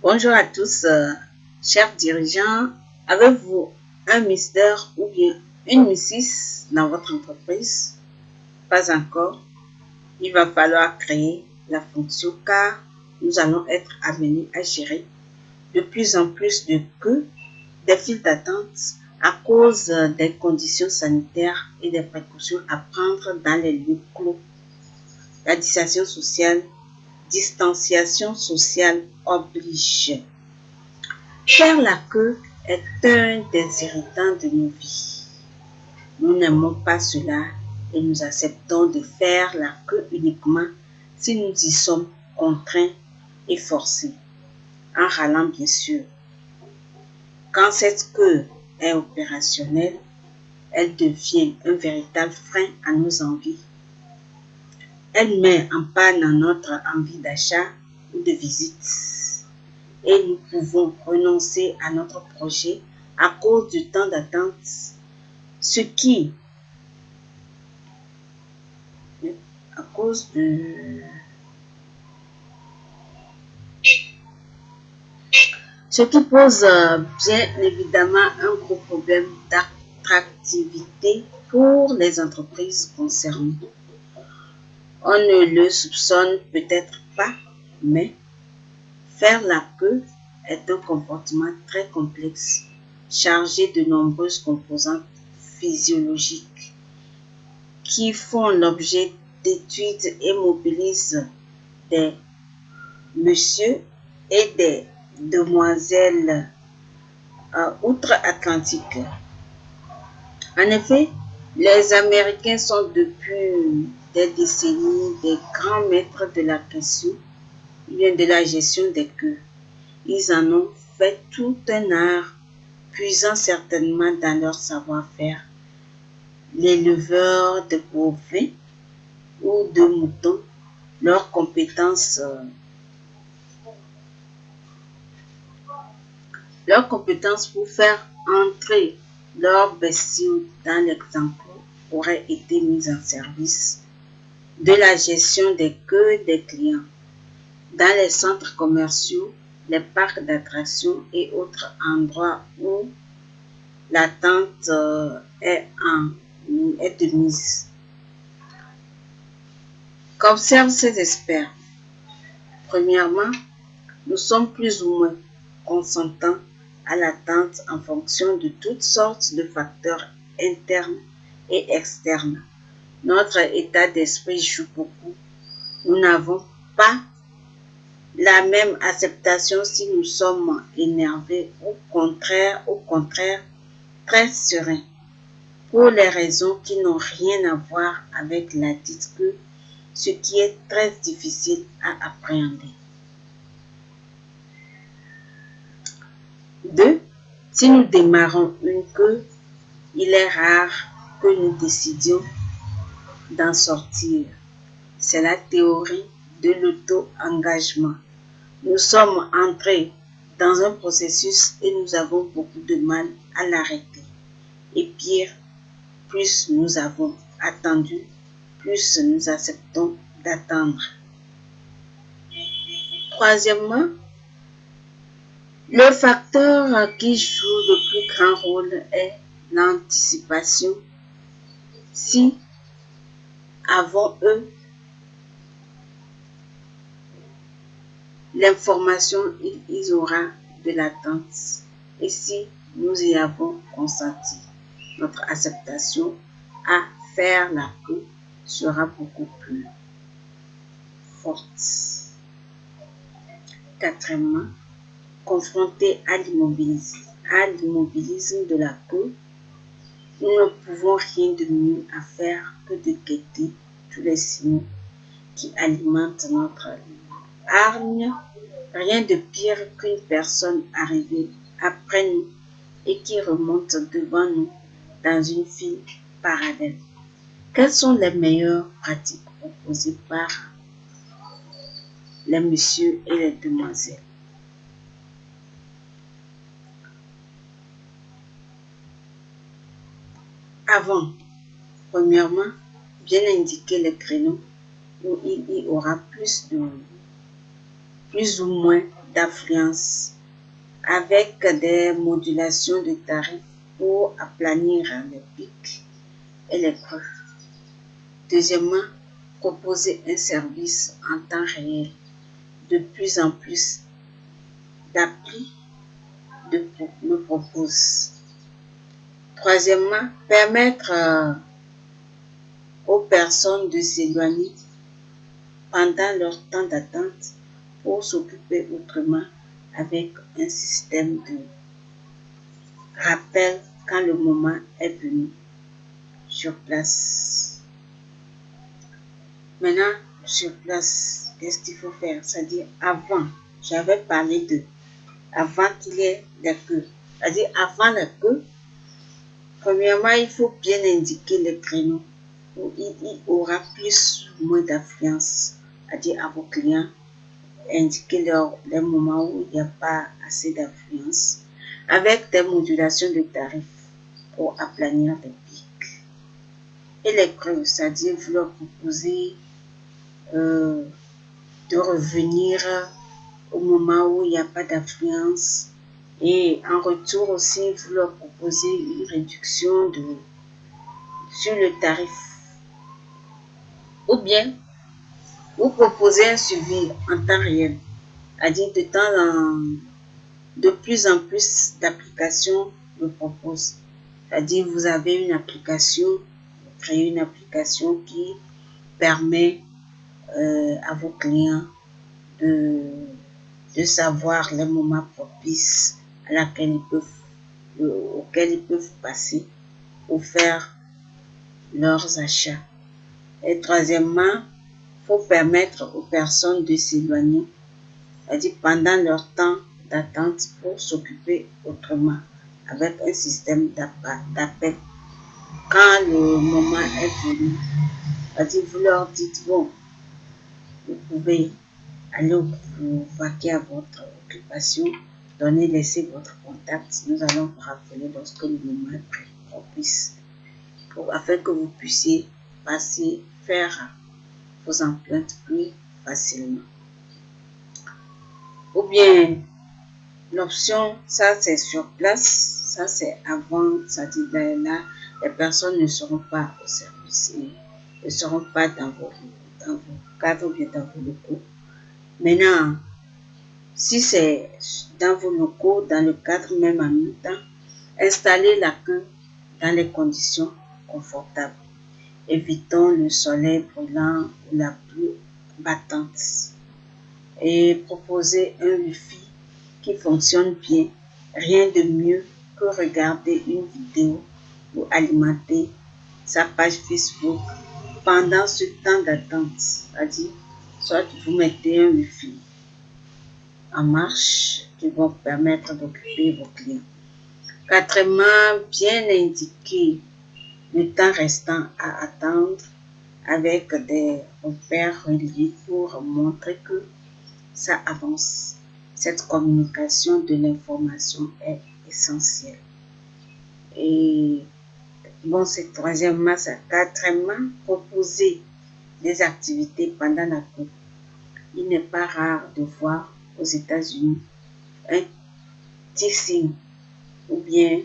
Bonjour à tous, chers dirigeants. Avez-vous un mystère ou bien une missis dans votre entreprise? Pas encore. Il va falloir créer la fonction car nous allons être amenés à gérer de plus en plus de queues, des files d'attente à cause des conditions sanitaires et des précautions à prendre dans les lieux clos. La distanciation sociale oblige. Faire la queue est un des irritants de nos vies. Nous n'aimons pas cela et nous acceptons de faire la queue uniquement si nous y sommes contraints et forcés, en râlant bien sûr. Quand cette queue est opérationnelle, elle devient un véritable frein à nos envies. Elle met en panne notre envie d'achat ou de visite. Et nous pouvons renoncer à notre projet à cause du temps d'attente, ce qui pose bien évidemment un gros problème d'attractivité pour les entreprises concernées. On ne le soupçonne peut-être pas, mais faire la queue est un comportement très complexe, chargé de nombreuses composantes physiologiques qui font l'objet d'études et mobilisent des messieurs et des demoiselles outre-Atlantique. En effet, les Américains sont depuis des décennies des grands maîtres de la question, bien de la gestion des queues. Ils en ont fait tout un art, puisant certainement dans leur savoir-faire. L'éleveur de bovins ou de moutons, leurs compétences pour faire entrer leurs bestiaux dans l'exemple auraient été mises en service de la gestion des queues des clients dans les centres commerciaux, les parcs d'attractions et autres endroits où l'attente est de mise. Qu'observent ces experts? Premièrement, nous sommes plus ou moins consentants à l'attente en fonction de toutes sortes de facteurs internes et externes. Notre état d'esprit joue beaucoup. Nous n'avons pas la même acceptation si nous sommes énervés ou au contraire très sereins, pour les raisons qui n'ont rien à voir avec la dite queue, ce qui est très difficile à appréhender. 2. Si nous démarrons une queue, il est rare que nous décidions d'en sortir. C'est la théorie de l'auto-engagement. Nous sommes entrés dans un processus et nous avons beaucoup de mal à l'arrêter. Et pire, plus nous avons attendu, plus nous acceptons d'attendre. Troisièmement, le facteur qui joue le plus grand rôle est l'anticipation. Si, avant eux, l'information, il y aura de l'attente. Et si nous y avons consenti, notre acceptation à faire la queue sera beaucoup plus forte. Quatrièmement, confronté à l'immobilisme de la queue, nous ne pouvons rien de mieux à faire que de guetter tous les signaux qui alimentent notre hargne. Rien de pire qu'une personne arrivée après nous et qui remonte devant nous dans une file parallèle. Quelles sont les meilleures pratiques proposées par les messieurs et les demoiselles? Avant, premièrement, bien indiquer les créneaux où il y aura plus ou moins d'affluence avec des modulations de tarifs pour aplanir les pics et les creux. Deuxièmement, proposer un service en temps réel. De plus en plus d'applis me proposent. Troisièmement, permettre aux personnes de s'éloigner pendant leur temps d'attente pour s'occuper autrement avec un système de rappel quand le moment est venu sur place. Maintenant, sur place, qu'est-ce qu'il faut faire? C'est-à-dire avant, j'avais parlé de avant qu'il y ait des queues. C'est-à-dire avant la queue, premièrement, il faut bien indiquer les créneaux où il aura plus ou moins d'affluence, c'est-à-dire à vos clients, indiquer les moments où il n'y a pas assez d'affluence, avec des modulations de tarifs pour aplanir les pics. Et les creux, c'est-à-dire vous leur proposez de revenir au moment où il n'y a pas d'affluence et en retour aussi vous leur proposez une réduction sur le tarif. Ou bien vous proposez un suivi en temps réel, c'est-à-dire de plus en plus d'applications le proposent. C'est-à-dire vous avez une application, vous créez une application qui permet à vos clients de savoir les moments propices auxquels ils peuvent passer pour faire leurs achats. Et troisièmement, il faut permettre aux personnes de s'éloigner, c'est-à-dire pendant leur temps d'attente pour s'occuper autrement, avec un système d'appel. Quand le moment est venu, c'est-à-dire vous leur dites, bon, vous pouvez aller vous vaquer à votre occupation, laissez votre contact. Nous allons vous rappeler lorsque le moment est propice, afin que vous puissiez faire vos empreintes plus facilement. Ou bien, l'option, ça c'est sur place, ça c'est avant, c'est-à-dire là, les personnes ne seront pas au service, ne seront pas dans vos cadres ou bien dans vos locaux. Maintenant, si c'est dans vos locaux, dans le cadre même en même temps, installez la queue dans les conditions confortables. Évitons le soleil brûlant ou la pluie battante. Et proposez un Wi-Fi qui fonctionne bien. Rien de mieux que regarder une vidéo ou alimenter sa page Facebook pendant ce temps d'attente. C'est-à-dire, soit vous mettez un Wi-Fi en marche qui vont permettre d'occuper vos clients. Quatrièmement, bien indiquer le temps restant à attendre avec des repères reliés pour montrer que ça avance. Cette communication de l'information est essentielle. Et bon, c'est troisièmement, c'est quatrièmement, proposer des activités pendant la queue. Il n'est pas rare de voir aux États-Unis un teasing ou bien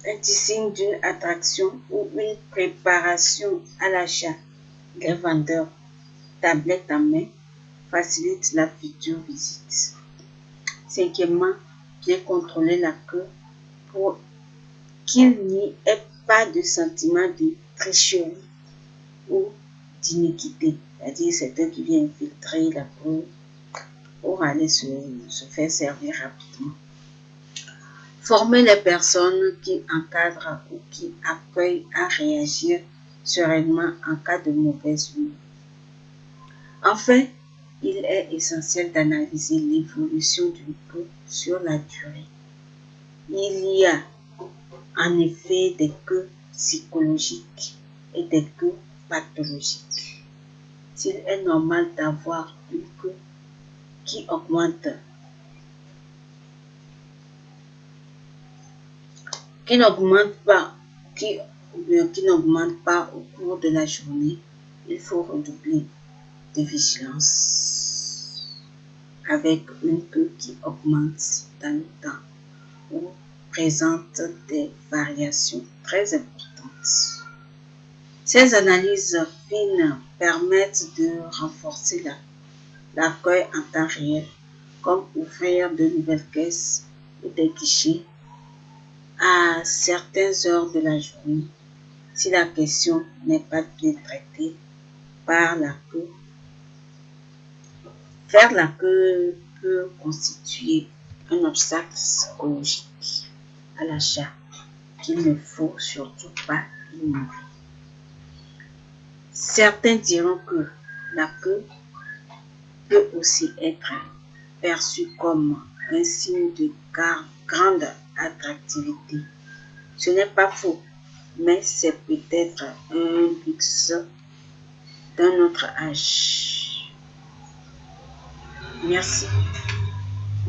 un teasing d'une attraction ou une préparation à l'achat. Les vendeurs, tablette en main, facilitent la future visite. Cinquièmement, bien contrôler la queue pour qu'il n'y ait pas de sentiment de tricherie ou d'iniquité. C'est-à-dire, c'est eux qui viennent infiltrer la queue pour aller se faire servir rapidement. Former les personnes qui encadrent ou qui accueillent à réagir sereinement en cas de mauvaise humeur. Enfin, il est essentiel d'analyser l'évolution d'une queue sur la durée. Il y a en effet des queues psychologiques et des queues pathologiques. S'il est normal d'avoir une queue qui augmente, qui n'augmente pas au cours de la journée, il faut redoubler de vigilance. avec une queue qui augmente dans le temps ou présente des variations très importantes. Ces analyses fines permettent de renforcer l'accueil en temps réel, comme ouvrir de nouvelles caisses ou des guichets à certaines heures de la journée si la question n'est pas bien traitée par la queue. Faire la queue peut constituer un obstacle psychologique à l'achat qu'il ne faut surtout pas ignorer. Certains diront que la queue peut aussi être perçue comme un signe de grande attractivité. Ce n'est pas faux, mais c'est peut-être un luxe d'un autre âge. Merci.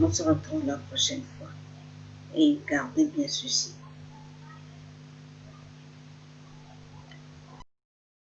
On se retrouve la prochaine fois. Et gardez bien ceci.